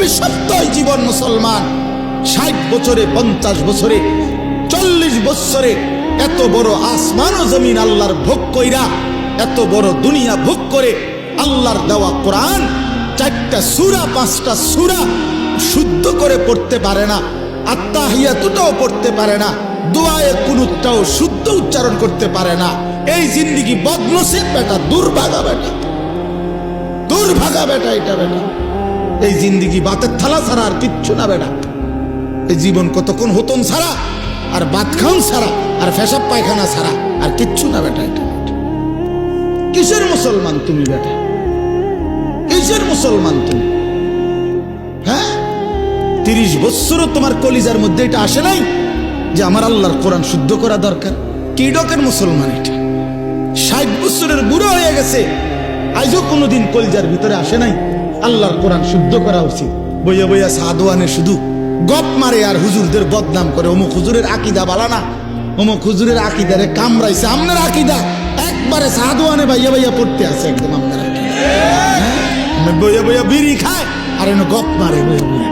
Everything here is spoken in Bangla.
অভিশপ্তই জীবন মুসলমান। 60 বছরে, 50 বছরে, 40 বছরে এত বড় আসমান ও জমিন আল্লাহর ভোগ কইরা, এত বড় দুনিয়া ভোগ করে আল্লাহর দেওয়া কোরআন 4টা সূরা 5টা সূরা শুদ্ধ করে পড়তে পারে না, আত্তাহিয়াতুটাও পড়তে পারে না, দোয়ায়ে কুনুতটাও শুদ্ধ উচ্চারণ করতে পারে না। এই জিন্দেগি বদনসিব বেটা, দুর্ভাগা বেটা, দুর্ভাগা বেটা এটা বেটা। এই জিন্দেগি বাতের থালা ছাড়া আর কিচ্ছু না বেটা। এই জীবন কতক্ষণ হতন ছাড়া আর ভাত খাওন ছাড়া আর পেশাব পায়খানা ছাড়া আর কিচ্ছু না বেটা এটা। কিসের মুসলমান তুমি বেটা? কিসের মুসলমান তুমি? হ্যাঁ, 30 বছরও তোমার কলিজার মধ্যে এটা আসে নাই যে আমার আল্লাহর কোরআন শুদ্ধ করা দরকার? কি ডকের মুসলমান এটা? 60 বছরের বুড়ো হয়ে গেছে, আজও কোনোদিন কলিজার ভিতরে আসে নাই আল্লাহর কোরআন শুদ্ধ করা উচিত। বইয়া বইয়া সাদওয়ানে শুধু গপ মারে আর হুজুরদের বদনাম করে। অমুক হুজুরের আকিদা বালা না, অমুক হুজুরের আকিদারে কামড়াইছে। আপনার আকিদা একবারে সাদওয়ানে বাইয়া বাইয়া পড়তে আছে একদম। আপনার বইয়া বইয়া বিড়ি খায় আর এনে গপ মারে বইয়া বইয়া।